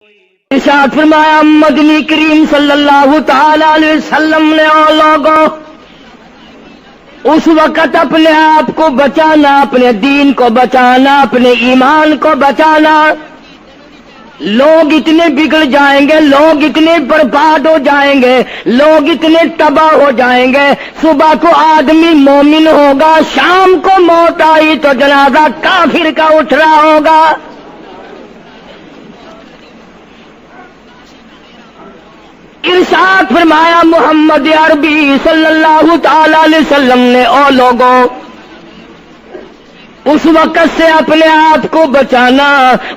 ارشاد فرمایا مدنی کریم صلی اللہ تعالی علیہ وسلم نے اور لوگوں اس وقت اپنے آپ کو بچانا، اپنے دین کو بچانا، اپنے ایمان کو بچانا. لوگ اتنے بگڑ جائیں گے، لوگ اتنے برباد ہو جائیں گے، لوگ اتنے تباہ ہو جائیں گے. صبح کو آدمی مومن ہوگا، شام کو موت آئی تو جنازہ کافر کا اٹھ رہا ہوگا. ارشاد فرمایا محمد عربی صلی اللہ تعالی علیہ وسلم نے او لوگوں اس وقت سے اپنے آپ کو بچانا،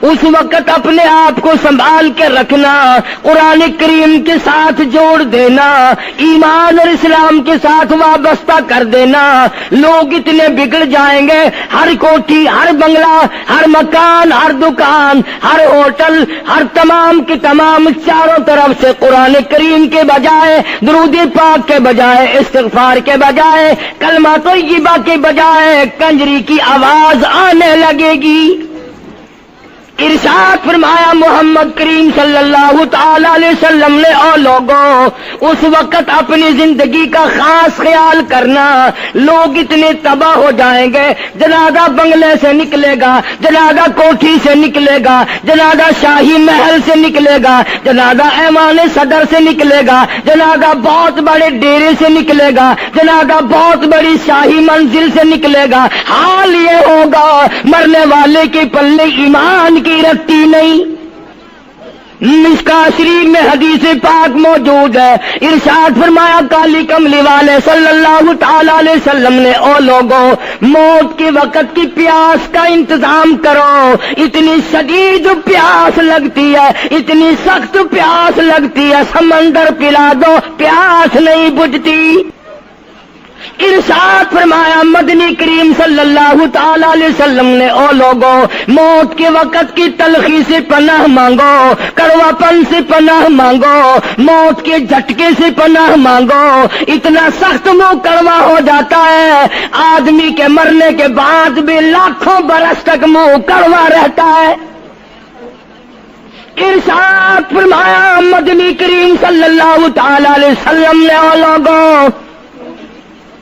اس وقت اپنے آپ کو سنبھال کے رکھنا، قرآن کریم کے ساتھ جوڑ دینا، ایمان اور اسلام کے ساتھ وابستہ کر دینا. لوگ اتنے بگڑ جائیں گے، ہر کوٹھی، ہر بنگلہ، ہر مکان، ہر دکان، ہر ہوٹل، ہر تمام کے تمام چاروں طرف سے قرآن کریم کے بجائے، درود پاک کے بجائے، استغفار کے بجائے، کلمہ طیبہ کے بجائے کنجری کی آواز آنے لگے گی. ارشاد فرمایا محمد کریم صلی اللہ تعالی علیہ وسلم نے او لوگوں اس وقت اپنی زندگی کا خاص خیال کرنا. لوگ اتنے تباہ ہو جائیں گے، جنازہ بنگلے سے نکلے گا، جنازہ کوٹھی سے نکلے گا، جنازہ شاہی محل سے نکلے گا، جنازہ ایوان صدر سے نکلے گا، جنازہ بہت بڑے ڈیرے سے نکلے گا، جنازہ بہت بڑی شاہی منزل سے نکلے گا. حال یہ ہوگا مرنے والے کے پلے ایمان کی رکھتی نہیں. مشکاۃ شریف میں حدیث پاک موجود ہے. ارشاد فرمایا کالی کملی والے صلی اللہ تعالی علیہ وسلم نے او لوگوں موت کے وقت کی پیاس کا انتظام کرو. اتنی شدید پیاس لگتی ہے، اتنی سخت پیاس لگتی ہے، سمندر پلا دو پیاس نہیں بجھتی. ارشاد فرمایا مدنی کریم صلی اللہ تعالی علیہ وسلم نے او لوگوں موت کے وقت کی تلخی سے پناہ مانگو، کڑوا پن سے پناہ مانگو، موت کے جھٹکے سے پناہ مانگو. اتنا سخت منہ کڑوا ہو جاتا ہے، آدمی کے مرنے کے بعد بھی لاکھوں برس تک منہ کڑوا رہتا ہے. ارشاد فرمایا مدنی کریم صلی اللہ تعالی علیہ وسلم نے او لوگوں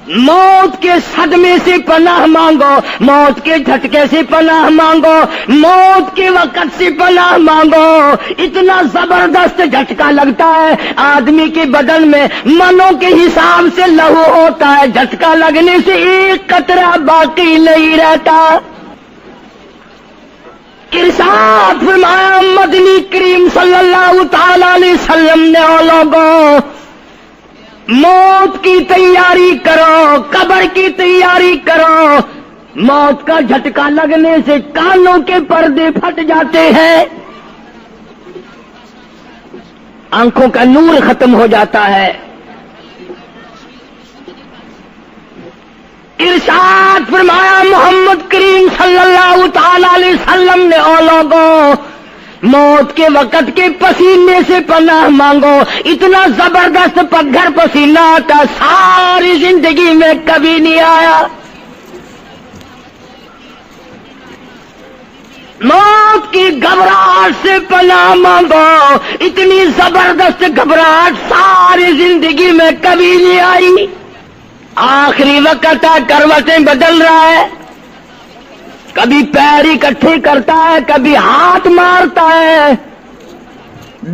موت کے صدمے سے پناہ مانگو، موت کے جھٹکے سے پناہ مانگو، موت کے وقت سے پناہ مانگو. اتنا زبردست جھٹکا لگتا ہے، آدمی کے بدن میں منوں کے حساب سے لہو ہوتا ہے، جھٹکا لگنے سے ایک قطرہ باقی نہیں رہتا. ارشاد فرمایا مدنی کریم صلی اللہ تعالی علیہ وسلم نے او لوگوں موت کی تیاری کرو، قبر کی تیاری کرو. موت کا جھٹکا لگنے سے کانوں کے پردے پھٹ جاتے ہیں، آنکھوں کا نور ختم ہو جاتا ہے. ارشاد فرمایا محمد کریم صلی اللہ تعالی علیہ وسلم نے او لوگوں موت کے وقت کے پسینے سے پناہ مانگو. اتنا زبردست پگھر پسینہ آتا ساری زندگی میں کبھی نہیں آیا. موت کی گھبراہٹ سے پناہ مانگو. اتنی زبردست گھبراہٹ ساری زندگی میں کبھی نہیں آئی. آخری وقت ہے، کروٹیں بدل رہا ہے، کبھی پیر اکٹھے کرتا ہے، کبھی ہاتھ مارتا ہے،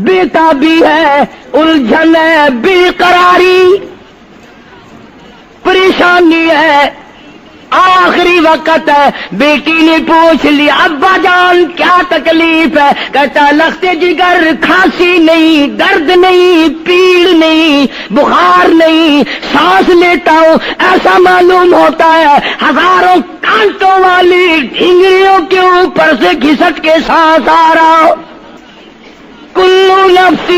بےتابی ہے، الجھن ہے، بے قراری، پریشانی ہے. آخری وقت ہے. بیٹی نے پوچھ لیا ابا جان کیا تکلیف ہے؟ کہتا لخت جگر، کھانسی نہیں، درد نہیں، پیڑ نہیں، بخار نہیں، سانس لیتا ہوں ایسا معلوم ہوتا ہے ہزاروں کانٹوں والی ڈھنگریوں کے اوپر سے گھسٹ کے سانس آ رہا ہو. کلو نفس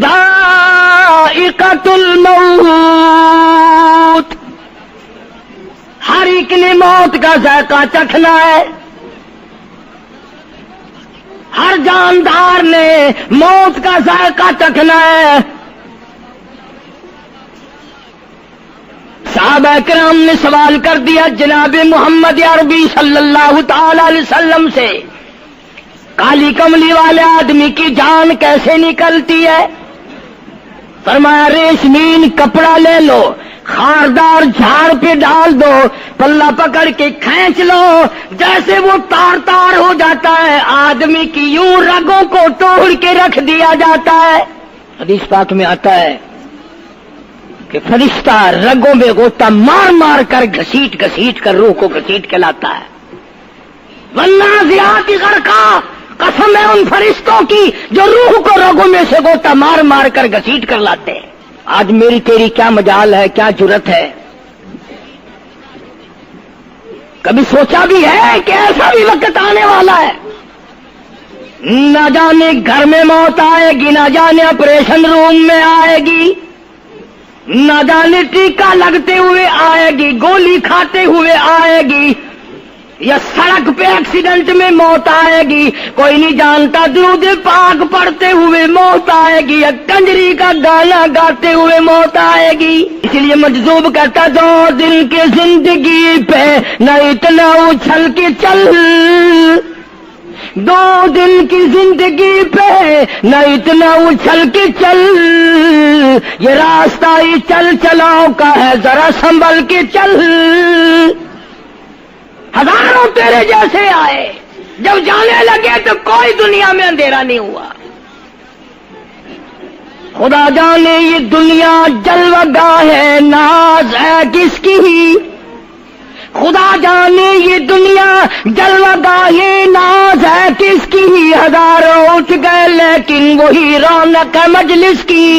ذائقۃ الموت، ہر ایک نے موت کا ذائقہ چکھنا ہے، ہر جاندار نے موت کا ذائقہ چکھنا ہے. صحابہ کرام نے سوال کر دیا جناب محمد عربی صلی اللہ تعالی علیہ وسلم سے کالی کملی والے آدمی کی جان کیسے نکلتی ہے؟ فرمایا ریشمین کپڑا لے لو، خاردار جھاڑ پہ ڈال دو، پلہ پکڑ کے کھینچ لو، جیسے وہ تار تار ہو جاتا ہے آدمی کی یوں رگوں کو توڑ کے رکھ دیا جاتا ہے۔ حدیث پاک میں آتا ہے کہ فرشتہ رگوں میں غوطہ مار مار کر گھسیٹ گھسیٹ کر روح کو گھسیٹ کے لاتا ہے۔ والنازعات غرقا، قسم ہے ان فرشتوں کی جو روح کو رگوں میں سے غوطہ مار مار کر گھسیٹ کر لاتے ہیں۔ آج میری تیری کیا مجال ہے، کیا جرت ہے؟ کبھی سوچا بھی ہے کہ ایسا بھی وقت آنے والا ہے، نہ جانے گھر میں موت آئے گی، نہ جانے آپریشن روم میں آئے گی، نہ جانے ٹیکہ لگتے ہوئے آئے گی، گولی کھاتے ہوئے آئے گی، یا سڑک پہ ایکسیڈنٹ میں موت آئے گی، کوئی نہیں جانتا، درود پاک پڑھتے ہوئے موت آئے گی، یا کنجری کا گانا گاتے ہوئے موت آئے گی۔ اس لیے مجذوب کرتا 2 دن کی زندگی پہ نہ اتنا اچھل کے چل، 2 دن کی زندگی پہ نہ اتنا اچھل کے چل، یہ راستہ ہی چل چلاؤ کا ہے، ذرا سنبھل کے چل۔ ہزاروں تیرے جیسے آئے، جب جانے لگے تو کوئی دنیا میں اندھیرا نہیں ہوا۔ خدا جانے یہ دنیا جلوہ گاہ ہے، ناز ہے کس کی؟ خدا جانے یہ دنیا جلوہ گاہ ہے، ناز ہے کس کی؟ ہزاروں اٹھ گئے لیکن وہی رونق ہے مجلس کی۔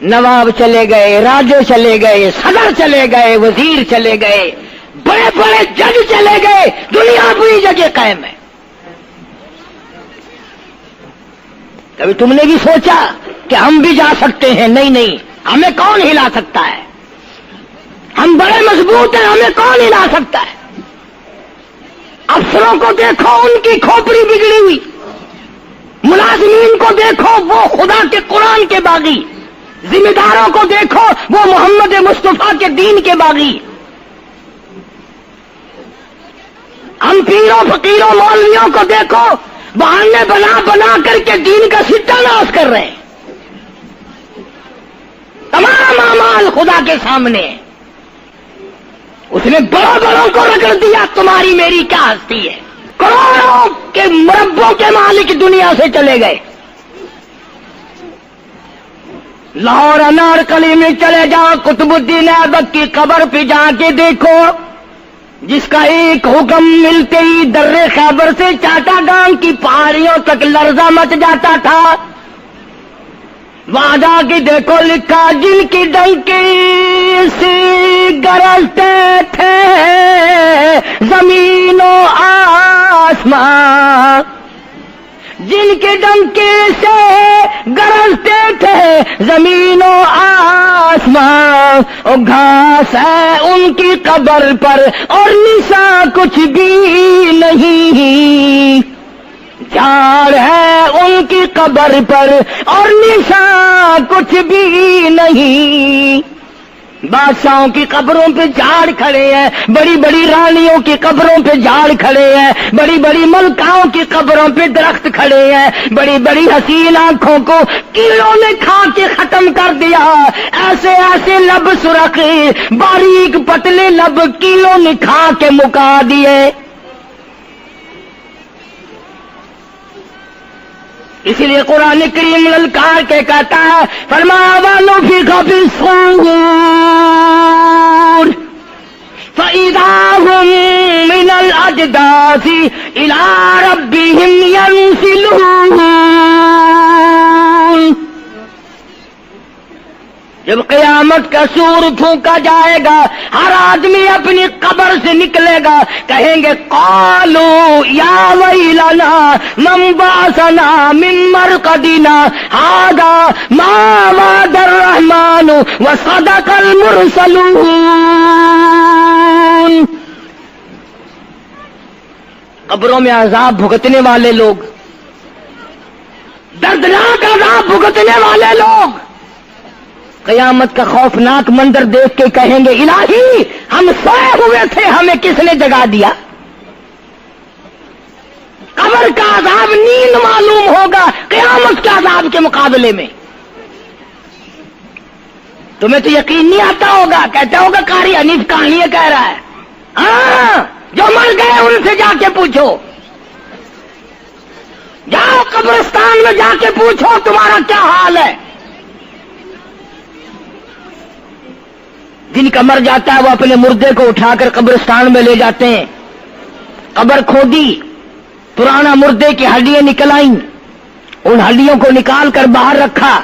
نواب چلے گئے، راجے چلے گئے، صدر چلے گئے، وزیر چلے گئے، بڑے بڑے جج چلے گئے، دنیا پوری جگہ قائم ہے۔ کبھی تم نے بھی سوچا کہ ہم بھی جا سکتے ہیں؟ نہیں نہیں، ہمیں کون ہلا سکتا ہے؟ ہم بڑے مضبوط ہیں، ہمیں کون ہلا سکتا ہے؟ افسروں کو دیکھو، ان کی کھوپڑی بگڑی ہوئی، ملازمین کو دیکھو وہ خدا کے قرآن کے باغی، ذمہ داروں کو دیکھو وہ محمد مصطفیٰ کے دین کے باغی۔ ہم پیروں فقیروں مولویوں کو دیکھو، بہانے بنا بنا کر کے دین کا ستہ ناش کر رہے ہیں۔ تمام اعمال خدا کے سامنے، اس نے بڑوں بڑوں کو رگڑ دیا، تمہاری میری کیا ہستی ہے؟ کروڑوں کے مربوں کے مالک دنیا سے چلے گئے۔ لاہور انارکلی میں چلے جاؤ، قطب الدین ایبک کی قبر پہ جا کے دیکھو، جس کا ایک حکم ملتے ہی در خیبر سے چاٹا گام کی پہاڑیوں تک لرزہ مچ جاتا تھا۔ وہاں جا کے دیکھو لکھا، جن کی ڈنکی سے گرجتے تھے زمین و آسمان، جن کے ڈنکے سے گرجتے تھے زمین و آسمان، اور گھاس ہے ان کی قبر پر اور نشان کچھ بھی نہیں، جھاڑ ہے ان کی قبر پر اور نشان کچھ بھی نہیں۔ بادشاہوں کی قبروں پہ جھاڑ کھڑے ہیں، بڑی بڑی رانیوں کی قبروں پہ جھاڑ کھڑے ہیں، بڑی بڑی ملکاؤں کی قبروں پہ درخت کھڑے ہیں، بڑی بڑی حسین آنکھوں کو کیڑوں نے کھا کے ختم کر دیا، ایسے ایسے لب سرخ باریک پتلے لب کیڑوں نے کھا کے مکا دیے۔ اسی لیے قرآن کریم للکار کے کہتا ہے، فرمایا وَنُفِخَ فِي الصُّورِ فَإِذَا هُم مِّنَ الْأَجْدَاثِ إِلَىٰ رَبِّهِمْ يَنسِلُونَ۔ جب قیامت کا سور پھونکا جائے گا، ہر آدمی اپنی قبر سے نکلے گا، کہیں گے قالوا یا ویلنا من بعثنا من مرقدنا هذا ما وعد الرحمن وصدق المرسلون۔ قبروں میں عذاب بھگتنے والے لوگ، دردناک عذاب بھگتنے والے لوگ قیامت کا خوفناک منظر دیکھ کے کہیں گے الہی ہم سوئے ہوئے تھے، ہمیں کس نے جگا دیا؟ قبر کا عذاب نیند معلوم ہوگا قیامت کے عذاب کے مقابلے میں. تمہیں تو یقین نہیں آتا ہوگا، کہتا ہوگا قاری حنیف کہانیاں کہہ رہا ہے. ہاں، جو مر گئے ان سے جا کے پوچھو، جاؤ قبرستان میں جا کے پوچھو تمہارا کیا حال ہے. جن کا مر جاتا ہے وہ اپنے مردے کو اٹھا کر قبرستان میں لے جاتے ہیں. قبر کھودی، پرانا مردے کی ہڈیاں نکل آئیں، ان ہڈیوں کو نکال کر باہر رکھا،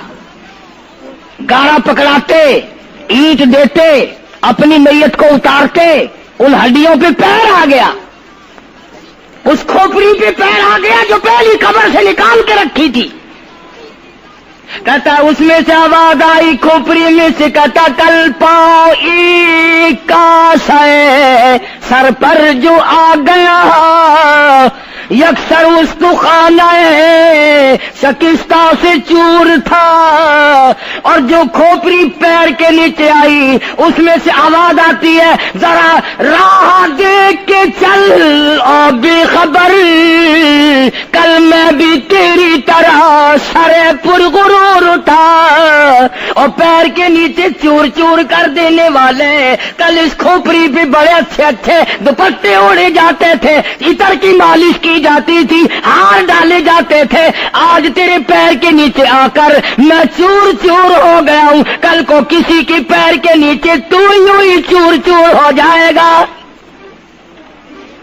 گاڑا پکڑاتے، اینٹ دیتے، اپنی میت کو اتارتے، ان ہڈیوں پہ پیر آ گیا، اس کھوپڑی پہ پیر آ گیا جو پہلی قبر سے نکال کے رکھی تھی. کہتا اس میں سے آواز آئی کھوپڑی میں سے، کہتا کل پاؤں ایک کا سر پر جو آ گیا، یکسر استخانہ شکستہ سے چور تھا. اور جو کھوپڑی پیر کے نیچے آئی اس میں سے آواز آتی ہے ذرا راہ دیکھ کے چل اور بے خبر، کل میں بھی تیری طرح سر پرغرور تھا. اور پیر کے نیچے چور چور کر دینے والے، کل اس کھوپڑی پہ بڑے اچھے اچھے دوپٹے اوڑے جاتے تھے، عطر کی مالش کی جاتی تھی، ہار ڈالے جاتے تھے، آج تیرے پیر کے نیچے آ کر میں چور چور ہو گیا ہوں، کل کو کسی کے پیر کے نیچے تو یوں ہی چور چور ہو جائے گا.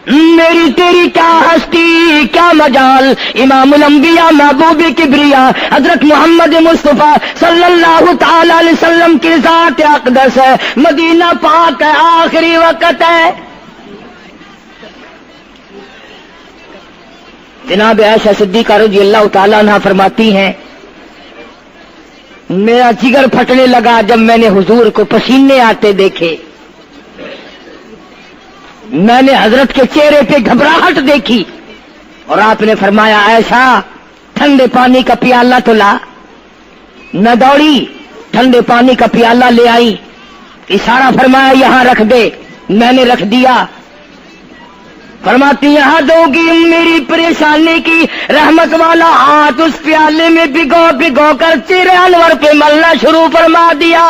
میری تیری کیا ہستی کیا مجال. امام الانبیاء محبوب کبریا حضرت محمد مصطفیٰ صلی اللہ تعالی علیہ وسلم کی ذات اقدس ہے، مدینہ پاک ہے، آخری وقت ہے. جناب عائشہ صدیقہ رضی اللہ تعالیٰ عنہ فرماتی ہیں میرا جگر پھٹنے لگا جب میں نے حضور کو پسینے آتے دیکھے. میں نے حضرت کے چہرے پہ گھبراہٹ دیکھی اور آپ نے فرمایا عائشہ ٹھنڈے پانی کا پیالہ تو لا. نہ دوڑی، ٹھنڈے پانی کا پیالہ لے آئی، اشارہ فرمایا یہاں رکھ دے. میں نے رکھ دیا. فرماتی یہاں دو گی میری پریشانی کی رحمت والا ہاتھ اس پیالے میں بھگو بھگو کر چہرے انور پہ ملنا شروع فرما دیا،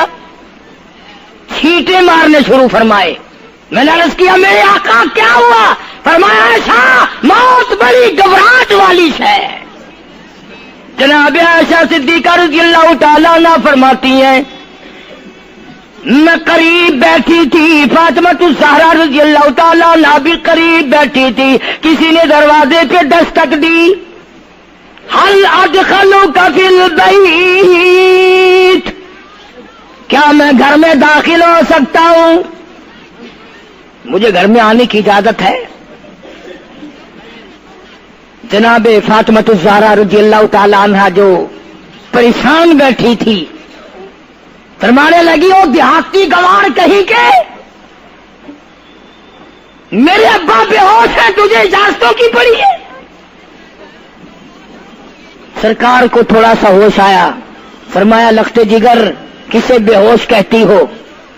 چھینٹے مارنے شروع فرمائے. میں نے عرض کیا میرے آقا کیا ہوا؟ فرمایا عائشہ موت بڑی گھبراہٹ والی ہے. جناب عائشہ صدیقہ رضی اللہ تعالیٰ عنہ فرماتی ہیں میں قریب بیٹھی تھی، فاطمہ الزہرا رضی اللہ تعالیٰ عنہ بھی قریب بیٹھی تھی. کسی نے دروازے پہ دستک دی، حل ادخلوک فی البیت، کیا میں گھر میں داخل ہو سکتا ہوں؟ مجھے گھر میں آنے کی اجازت ہے؟ جناب فاطمہ الزہرا رضی اللہ تعالی عنہا جو پریشان بیٹھی تھی فرمانے لگی وہ دیہاتی گوار کہیں کے میرے ابا بے ہوش ہے، تجھے اجازتوں کی پڑی ہے. سرکار کو تھوڑا سا ہوش آیا، فرمایا لخت جگر کسے بے ہوش کہتی ہو،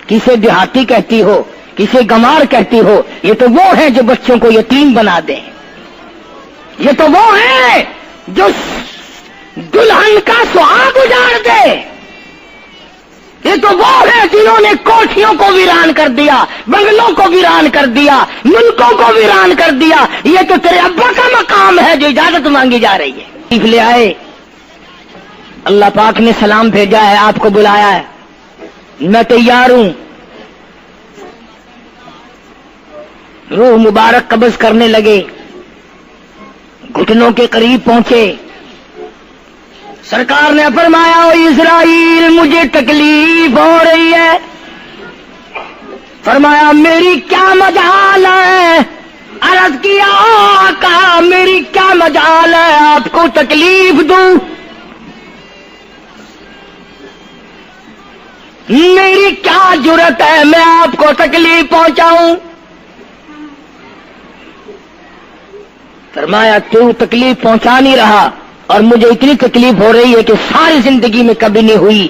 کسے دیہاتی کہتی ہو، کسے گمار کہتی ہو؟ یہ تو وہ ہیں جو بچوں کو یتیم بنا دیں، یہ تو وہ ہیں جو دلہن کا سہاگ اجاڑ دے، یہ تو وہ ہیں جنہوں نے کوٹھیوں کو ویران کر دیا، بنگلوں کو ویران کر دیا، ملکوں کو ویران کر دیا. یہ تو تیرے ابا کا مقام ہے جو اجازت مانگی جا رہی ہے. لے آئے، اللہ پاک نے سلام بھیجا ہے، آپ کو بلایا ہے، میں تیار ہوں. روح مبارک قبض کرنے لگے، گھٹنوں کے قریب پہنچے. سرکار نے فرمایا او اسرائیل مجھے تکلیف ہو رہی ہے. فرمایا میری کیا مجال ہے؟ عرض کیا آقا میری کیا مجال ہے آپ کو تکلیف دوں؟ میری کیا جرت ہے میں آپ کو تکلیف پہنچاؤں؟ فرمایا تو تکلیف پہنچا نہیں رہا اور مجھے اتنی تکلیف ہو رہی ہے کہ ساری زندگی میں کبھی نہیں ہوئی.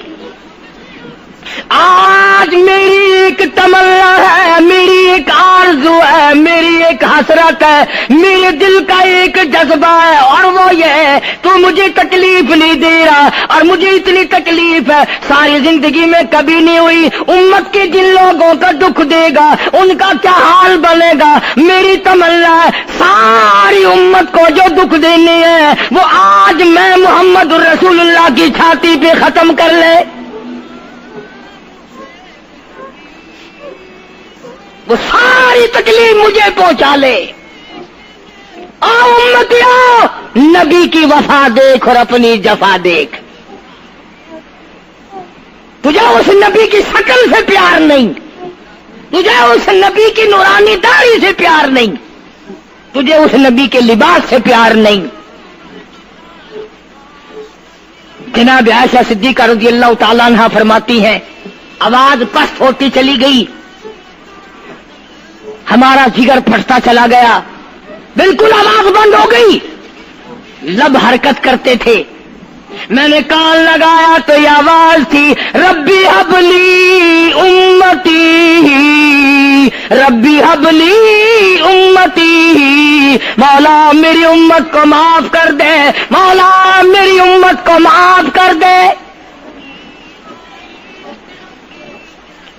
آج میری ایک تمنا ہے، میری ایک آرزو ہے، میری ایک حسرت ہے، میرے دل کا ایک جذبہ ہے، اور وہ یہ ہے تو مجھے تکلیف نہیں دے رہا، اور مجھے اتنی تکلیف ہے ساری زندگی میں کبھی نہیں ہوئی۔ امت کے جن لوگوں کا دکھ دے گا ان کا کیا حال بنے گا؟ میری تمنا ہے ساری امت کو جو دکھ دینے ہیں وہ آج میں محمد رسول اللہ کی چھاتی پہ ختم کر لے، وہ ساری تکلیف مجھے پہنچا لے۔ آؤ امتیوں، نبی کی وفا دیکھ اور اپنی جفا دیکھ۔ تجھے اس نبی کی شکل سے پیار نہیں، تجھے اس نبی کی نورانی داڑھی سے پیار نہیں، تجھے اس نبی کے لباس سے پیار نہیں۔ جناب عائشہ صدیقہ رضی اللہ تعالیٰ عنہا فرماتی ہیں آواز پست ہوتی چلی گئی، ہمارا جگر پھٹتا چلا گیا، بالکل آواز بند ہو گئی، لب حرکت کرتے تھے۔ میں نے کان لگایا تو یہ آواز تھی، ربی حبلی امتی، ربی حبلی امتی، مولا میری امت کو معاف کر دے، مولا میری امت کو معاف کر دے۔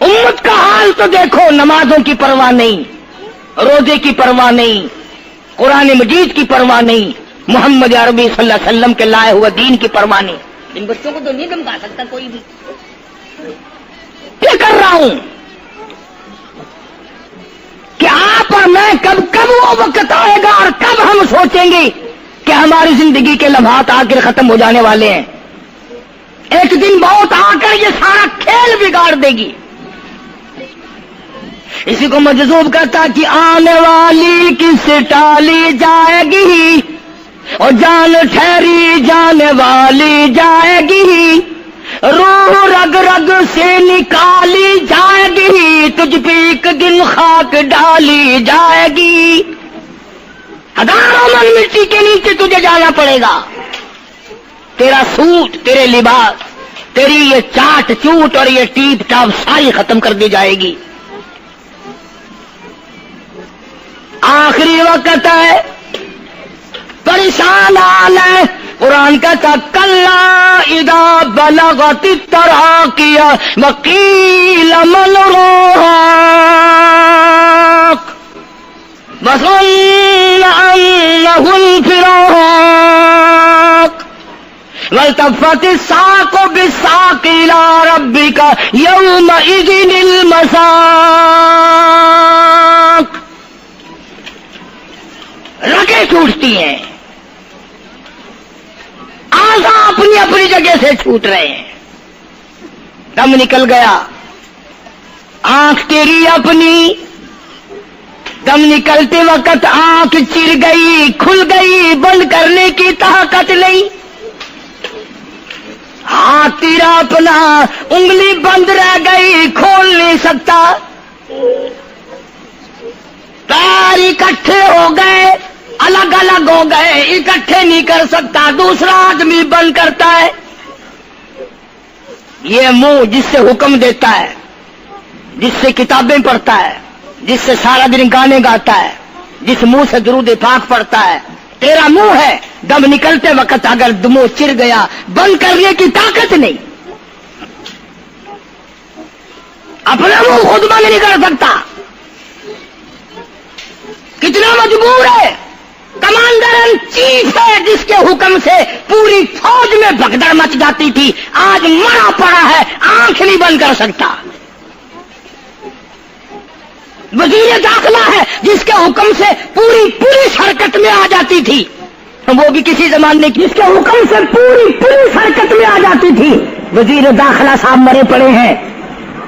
امت کا حال تو دیکھو، نمازوں کی پرواہ نہیں، روزے کی پرواہ نہیں، قرآن مجید کی پرواہ نہیں، محمد عربی صلی اللہ علیہ وسلم کے لائے ہوئے دین کی پرواہ نہیں۔ ان بچوں کو تو نہیں دھمکا سکتا کوئی بھی۔ کیا کر رہا ہوں کہ آپ اور میں کب وہ وقت آئے گا اور کب ہم سوچیں گے کہ ہماری زندگی کے لمحات آ کر ختم ہو جانے والے ہیں۔ ایک دن بہت آ کر یہ سارا کھیل بگاڑ دے گی۔ اسی کو مجذوب کرتا کہ آنے والی کس ٹالی جائے گی، اور جان ٹھہری جانے والی جائے گی، روح رگ رگ سے نکالی جائے گی، تجھ پہ ایک دن خاک ڈالی جائے گی۔ ہزاروں من مٹی کے نیچے تجھے جانا پڑے گا، تیرا سوٹ، تیرے لباس، تیری یہ چاٹ چوٹ اور یہ ٹیپ ٹاپ ساری ختم کر دی جائے گی۔ آخری وقت ہے، پریشان حال ہے۔ قرآن کہتا کلا اذا بلغت التراقی وقیل من راق وظن انه الفراق والتفت الساق بالساق الى ربك يومئذ المساق۔ رگیں ٹوٹتی ہیں، اعضاء اپنی اپنی جگہ سے چھوٹ رہے ہیں، دم نکل گیا، آنکھ تیری اپنی، دم نکلتے وقت آنکھ چر گئی، کھل گئی، بند کرنے کی طاقت نہیں، ہاتھ تیرا اپنا انگلی بند رہ گئی، کھول نہیں سکتا، پیر اکٹھے ہو گئے، الگ الگ ہو گئے، اکٹھے نہیں کر سکتا، دوسرا آدمی بند کرتا ہے۔ یہ منہ جس سے حکم دیتا ہے، جس سے کتابیں پڑھتا ہے، جس سے سارا دن گانے گاتا ہے، جس منہ سے درود پاک پڑھتا ہے، تیرا منہ ہے، دم نکلتے وقت اگر منہ چر گیا، بند کرنے کی طاقت نہیں، اپنا منہ خود بند نہیں کر سکتا، کتنا مجبور ہے، کمانڈر ان چیف ہے جس کے حکم سے پوری فوج میں بھگدڑ مچ جاتی تھی، آج مرا پڑا ہے، آنکھ نہیں بند کر سکتا۔ وزیر داخلہ ہے جس کے حکم سے پوری پولیس حرکت میں آ جاتی تھی، وہ بھی کسی زمانے کی، جس کے حکم سے پوری پولیس حرکت میں آ جاتی تھی، وزیر داخلہ صاحب مرے پڑے ہیں،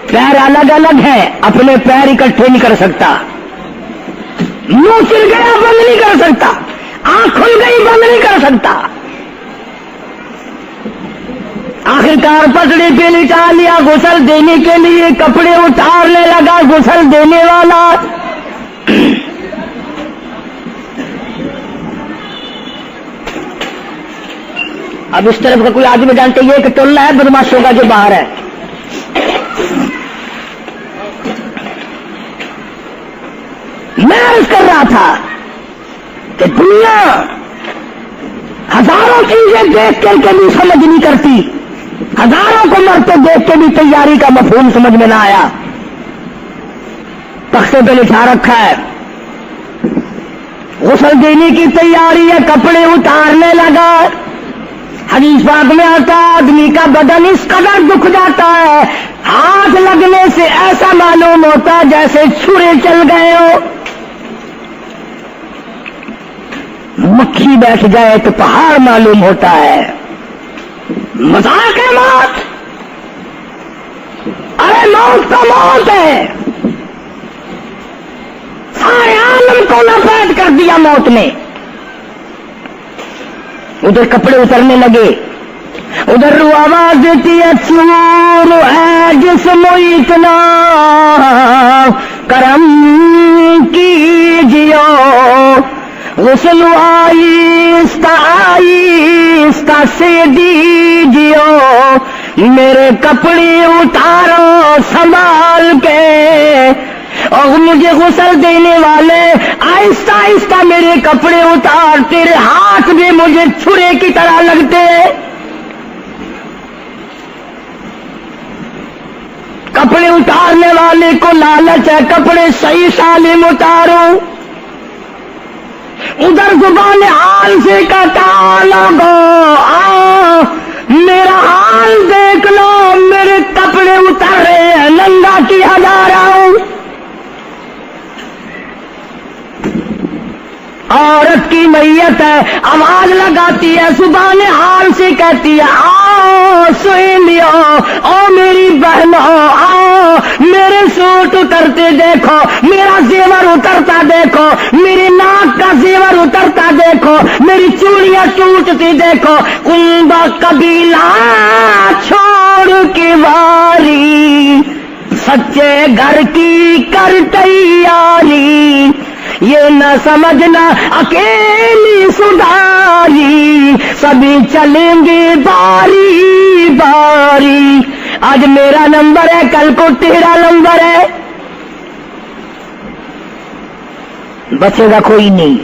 پیر الگ الگ ہیں، اپنے پیر اکٹھے نہیں کر سکتا، منہ چل گیا بند نہیں کر سکتا، آنکھ کھل گئی بند نہیں کر سکتا، آخرکار پسڑی پہ لٹا لیا غسل دینے کے لیے، کپڑے اتارنے لگا غسل دینے والا، اب اس طرف کا کوئی آدمی جانتے یہ کہ ٹولنا ہے بدماشوں کا جو باہر ہے، رہا تھا کہ دنیا ہزاروں چیزیں دیکھ کر کے بھی سمجھ نہیں کرتی، ہزاروں کو مرتے دیکھ کے بھی تیاری کا مفہوم سمجھ میں نہ آیا. تختے پہ لکھا رکھا ہے غسل دینے کی تیاری ہے، کپڑے اتارنے لگا. حدیث پاک میں آتا ہے آدمی کا بدن اس قدر دکھ جاتا ہے، ہاتھ لگنے سے ایسا معلوم ہوتا ہے جیسے چھرے چل گئے ہو. مکھی بیٹھ جائے تو پہاڑ معلوم ہوتا ہے. مذاق ہے موت، ارے موت تو موت ہے. سارے عالم کو لپیٹ کر دیا موت نے. ادھر کپڑے اترنے لگے، ادھر رو آواز دیتی ہے چور ہے جسم اتنا کرم کیجیو، غسل آہستہ آہستہ سے دیجیو، میرے کپڑے اتارو سنبھال کے. اور مجھے غسل دینے والے آہستہ آہستہ میرے کپڑے اتار، تیرے ہاتھ بھی مجھے چھرے کی طرح لگتے. کپڑے اتارنے والے کو لالچ ہے کپڑے صحیح سالم اتارو. ادھر زبان حال سے کہتا لوگو میرا حال دیکھ لو، میرے کپڑے اتار رہے ہیں، ننگا کیا جا رہا ہوں. عورت کی میت ہے، آواز لگاتی ہے، زبان حال سے کہتی ہے آؤ سہیلیو، او میری بہنوں آؤ، میرے سوٹ اترتے دیکھو، میرا زیور اترتا دیکھو، میری ناک کا زیور اترتا دیکھو، میری چوڑیاں ٹوٹتی دیکھو. کنبا قبیلہ چھوڑ کے واری، سچے گھر کی کر تیاری، یہ نہ سمجھنا اکیلی سدھاری، سبھی چلیں گے باری باری. آج میرا نمبر ہے، کل کو تیرا نمبر ہے، بچے گا کوئی نہیں.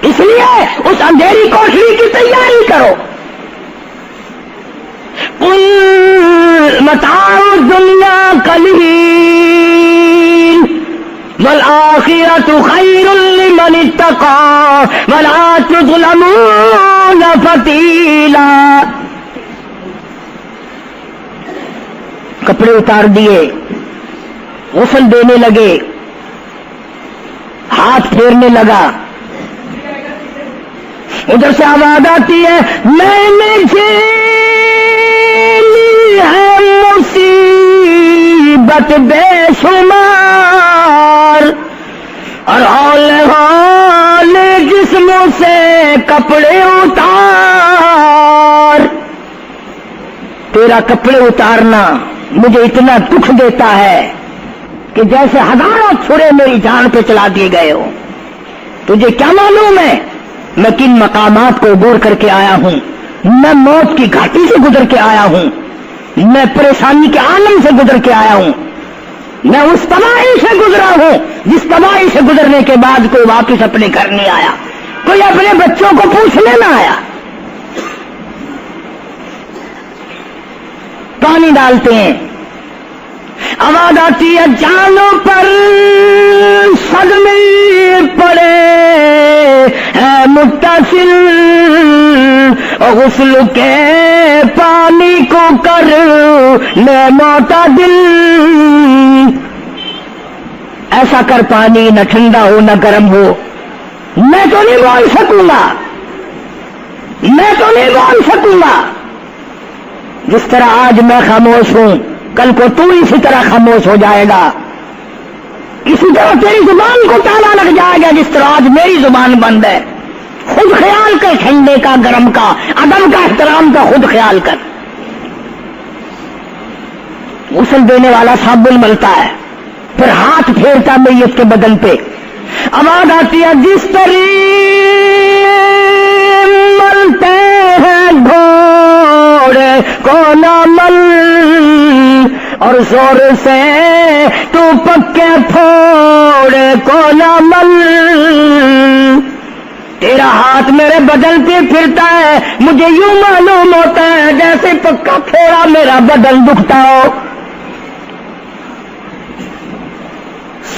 اس لیے اس اندھیری کوٹری کی تیاری کرو. متاع الدنیا قلیل والآخرۃ خیر لمن اتقى ولا تظلمون فتیلا. کپڑے اتار دیے، غسل دینے لگے، ہاتھ پھیرنے لگا. ادھر سے آواز آتی ہے میں نے جھیلی ہے مصیبت بے شمار، اور ہول جسم سے کپڑے اتار. تیرا کپڑے اتارنا مجھے اتنا دکھ دیتا ہے کہ جیسے ہزاروں چھرے میری جان پہ چلا دیے گئے ہو. تجھے کیا معلوم ہے میں کن مقامات کو عبور کر کے آیا ہوں، میں موت کی گھاٹی سے گزر کے آیا ہوں، میں پریشانی کے عالم سے گزر کے آیا ہوں، میں اس تباہی سے گزرا ہوں جس تباہی سے گزرنے کے بعد کوئی واپس اپنے گھر نہیں آیا، کوئی اپنے بچوں کو پوچھنے نہ آیا. پانی ڈالتے ہیں، آواز آتی ہے جانوں پر صدمے پڑے ہے متصل، غسل کے پانی کو کر لے معتدل. ایسا کر پانی نہ ٹھنڈا ہو نہ گرم ہو. میں تو نہیں بول سکوں گا، میں تو نہیں بول سکوں گا. جس طرح آج میں خاموش ہوں کل کو تو اسی طرح خاموش ہو جائے گا. اسی طرح تیری زبان کو تالا لگ جائے گا جس طرح آج میری زبان بند ہے. خود خیال کر، ٹھنڈے کا، گرم کا، ادب کا، احترام کا خود خیال کر. غسل دینے والا صابن ملتا ہے، پھر ہاتھ پھیرتا میت کے بدن پہ. آواز آتی ہے جس طرح ملتے ہیں گھوڑے کو نہ مل، اور زور سے تو پکے پھوڑ جوڑے کو نہ مل، تیرا ہاتھ میرے بدن پہ پھرتا ہے، مجھے یوں معلوم ہوتا ہے جیسے پکا پھوڑا میرا بدن دکھتا ہو۔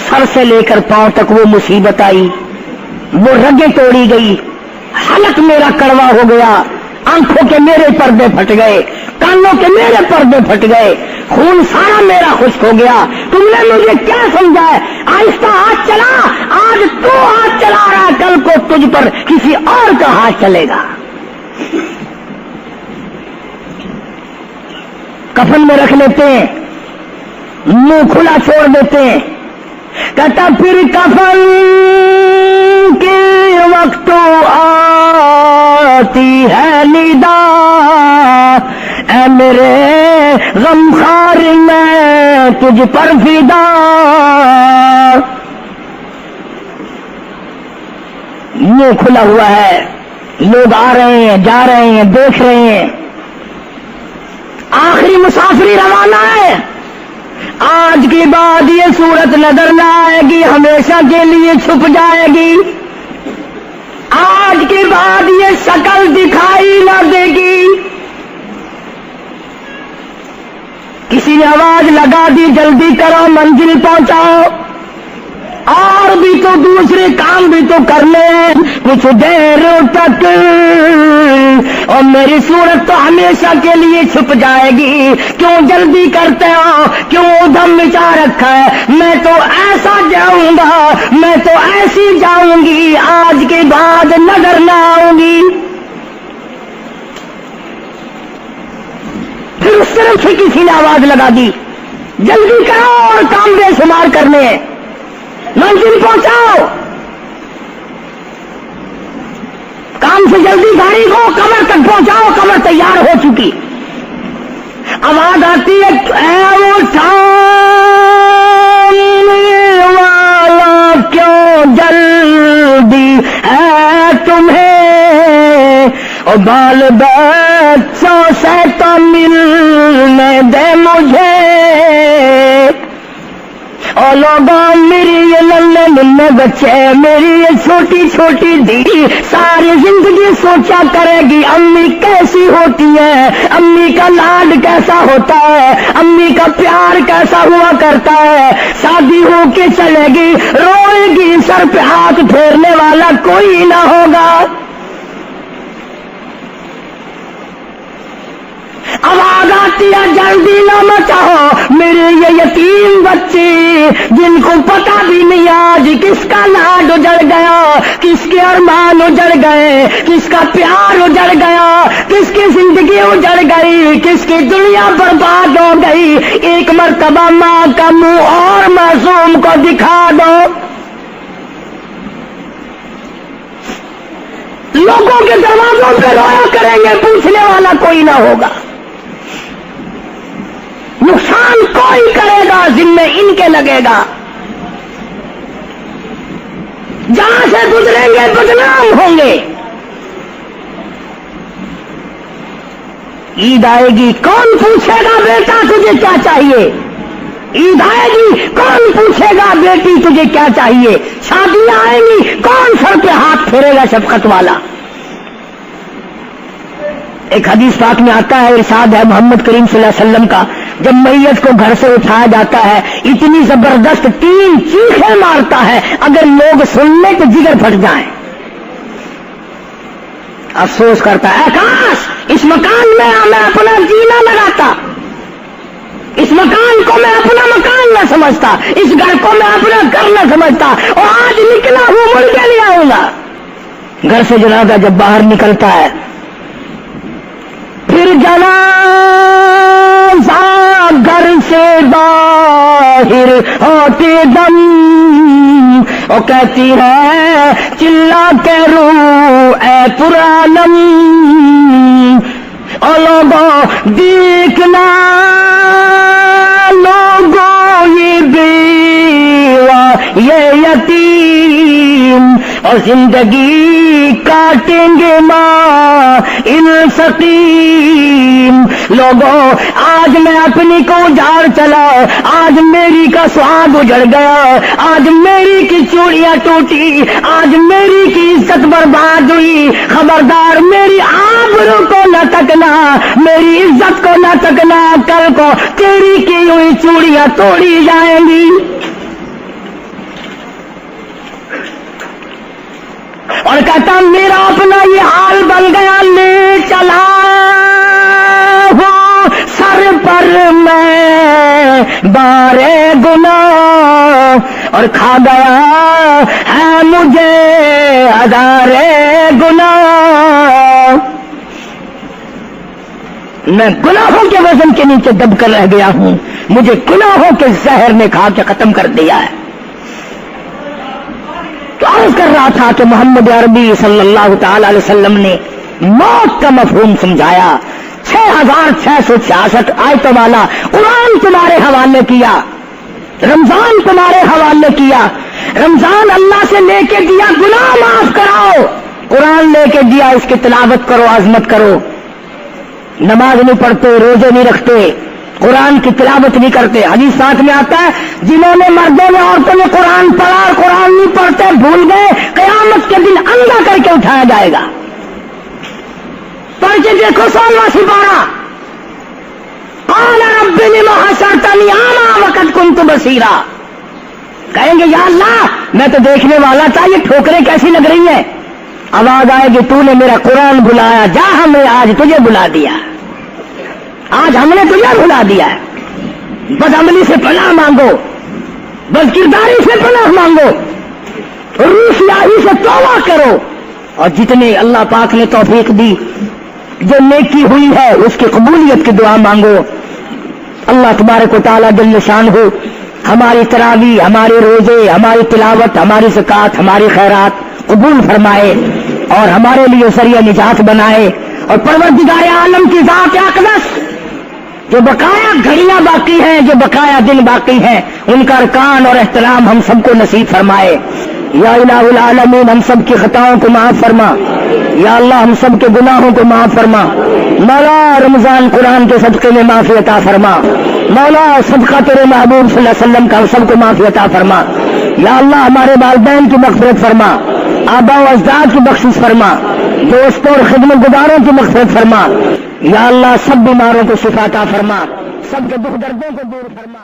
سر سے لے کر پاؤں تک وہ مصیبت آئی، وہ رگیں توڑی گئی، حلق میرا کڑوا ہو گیا، آنکھوں کے میرے پردے پھٹ گئے، کانوں کے میرے پردے پھٹ گئے، خون سارا میرا خشک ہو گیا۔ تم نے مجھے کیا سمجھا ہے؟ آہستہ ہاتھ چلا، آج تو ہاتھ چلا رہا، کل کو تجھ پر کسی اور کا ہاتھ چلے گا۔ کفن میں رکھ لیتے ہیں، منہ کھلا چھوڑ دیتے ہیں، کہتا پھر کفن کے وقت آتی ہے ندا، اے میرے غمخوار میں تجھ پر فدا۔ منہ کھلا ہوا ہے، لوگ آ رہے ہیں، جا رہے ہیں، دیکھ رہے ہیں، آخری مسافری روانہ ہے۔ آج کے بعد یہ صورت نظر نہ آئے گی، ہمیشہ کے لیے چھپ جائے گی۔ آج کے بعد یہ شکل دکھائی نہ دے گی۔ کسی نے آواز لگا دی، جلدی کرو، منزل پہنچاؤ، اور بھی تو دوسرے کام بھی تو کرنے ہیں کچھ دیر تک، اور میری صورت تو ہمیشہ کے لیے چھپ جائے گی۔ کیوں جلدی کرتے ہو؟ کیوں ادھم مچا رکھا ہے؟ میں تو ایسا جاؤں گا، میں تو ایسی جاؤں گی، آج کے بعد نظر نہ آؤں گی۔ پھر اس طرف سے کسی نے آواز لگا دی، جلدی کرو اور کام بے شمار کرنے ہیں، منزل پہنچاؤ، کام سے جلدی گاڑی کو کمر تک پہنچاؤ، کمر تیار ہو چکی۔ آواز آتی ہے، اے وہ سامنے والا کیوں جلدی ہے تمہیں، اور بال بچوں سے تو ملنے دے مجھے، اور لوگوں میری یہ ننھے ننھے بچے، میری یہ چھوٹی چھوٹی دھی ساری زندگی سوچا کرے گی امی کیسی ہوتی ہے، امی کا لاڈ کیسا ہوتا ہے، امی کا پیار کیسا ہوا کرتا ہے۔ شادی ہو کے چلے گی، روئے گی، سر پہ ہاتھ پھیرنے والا کوئی نہ ہوگا۔ آواز آتی ہے، جلدی نہ مچاؤ، میرے یہ یتیم بچے جن کو پتا بھی نہیں آج کس کا لاڈ اجڑ گیا، کس کے ارمان اجڑ گئے، کس کا پیار اجڑ گیا، کس کی زندگی اجڑ گئی، کس کی دنیا برباد ہو گئی۔ ایک مرتبہ ماں کا منہ اور معصوم کو دکھا دو۔ لوگوں کے دروازوں پہ رویا کریں گے، پوچھنے والا کوئی نہ ہوگا، نقصان کوئی کرے گا، ذمہ ان کے لگے گا، جہاں سے گزریں گے بدنام ہوں گے۔ عید آئے گی، کون پوچھے گا بیٹا تجھے کیا چاہیے؟ عید آئے گی، کون پوچھے گا بیٹی تجھے کیا چاہیے؟ شادیاں آئیں گی، کون سر پہ ہاتھ پھیرے گا شفقت والا؟ ایک حدیث پاک میں آتا ہے، ارشاد ہے محمد کریم صلی اللہ علیہ وسلم کا، جب میت کو گھر سے اٹھایا جاتا ہے اتنی زبردست 3 چیخیں مارتا ہے، اگر لوگ سن لیں تو جگر پھٹ جائیں۔ افسوس کرتا ہے، کاش اس مکان میں میں اپنا جینا لگاتا، اس مکان کو میں اپنا مکان نہ سمجھتا، اس گھر کو میں اپنا گھر نہ سمجھتا، اور آج نکلا ہوں مڑ کے نہیں آؤں گا۔ گھر سے جنازہ جب باہر نکلتا ہے، پھر جنازہ گھر سے باہر ہوتے دم، وہ کہتی ہے چلا کے رو اے پرانم، اور لوگوں دیکھنا، لوگوں یہ بیوہ یہ یتیم، اور زندگی کاٹیں گے ماں ان سقیم، لوگوں آج میں اپنی کو جھاڑ چلا، آج میری کا سواد اجڑ گیا، آج میری کی چوڑیاں ٹوٹی، آج میری کی عزت برباد ہوئی، خبردار میری آبرو کو نہ تکنا، میری عزت کو نہ تکنا، کل کو تیری کی ہوئی چوڑیاں توڑی جائیں گی۔ اور کہتا میرا اپنا یہ حال بن گیا، لے چلا ہوں سر پر میں بارے گناہ، اور کھا گیا ہے مجھے ہزارے گناہ، میں گناہوں کے وزن کے نیچے دب کر رہ گیا ہوں، مجھے گناہوں کے زہر نے کھا کے ختم کر دیا ہے۔ تو عرض کر رہا تھا کہ محمد عربی صلی اللہ تعالی علیہ وسلم نے موت کا مفہوم سمجھایا، 6666 آیتوں والا قرآن تمہارے حوالے کیا، رمضان تمہارے حوالے کیا، رمضان اللہ سے لے کے دیا گناہ معاف کراؤ، قرآن لے کے دیا اس کی تلاوت کرو، عظمت کرو، نماز نہیں پڑھتے، روزے نہیں رکھتے، قرآن کی تلاوت نہیں کرتے۔ حدیث ساتھ میں آتا ہے جنہوں نے مردوں نے عورتوں نے قرآن پڑھا اور قرآن نہیں پڑھتے بھول گئے، قیامت کے دن اندھا کر کے اٹھایا جائے گا۔ پڑھ کے دیکھو 16واں سپارہ، قال رب لم حشرتنی اعمی وقد كنت بصیرا، کہیں گے یا اللہ میں تو دیکھنے والا تھا، یہ ٹھوکریں کیسی لگ رہی ہیں؟ آواز آئے گی تو نے میرا قرآن بلایا، جا ہم نے آج تجھے بلا دیا، آج ہم نے تجھے بلا دیا ہے۔ بدعملی سے پناہ مانگو، بد کرداری سے پناہ مانگو، روسیاہی سے توبہ کرو، اور جتنے اللہ پاک نے توفیق دی جو نیکی ہوئی ہے اس کی قبولیت کی دعا مانگو۔ اللہ تبارک و تعالیٰ جل شانہ ہماری تراویح، ہمارے روزے، ہماری تلاوت، ہماری زکوٰۃ، ہماری خیرات قبول فرمائے اور ہمارے لیے ذریعہ نجات بنائے، اور پروردگار عالم کی ذات اقدس جو بقایا گھڑیاں باقی ہیں، جو بقایا دن باقی ہیں، ان کا ارکان اور احترام ہم سب کو نصیب فرمائے۔ یا الہ العالمین ہم سب کی خطاؤں کو معاف فرما، یا اللہ ہم سب کے گناہوں کو معاف فرما، مولا رمضان قرآن کے صدقے میں معافی عطا فرما، مولا صدقہ تیرے محبوب صلی اللہ علیہ وسلم کا ہم سب کو معافی عطا فرما، یا اللہ ہمارے والدین کی مغفرت فرما، آبا و اجداد کی بخشش فرما، دوستوں اور خدمت گزاروں کی مغفرت فرما، یا اللہ سب بیماروں کو شفا عطا فرما، سب کے دکھ دردوں کو دور فرما۔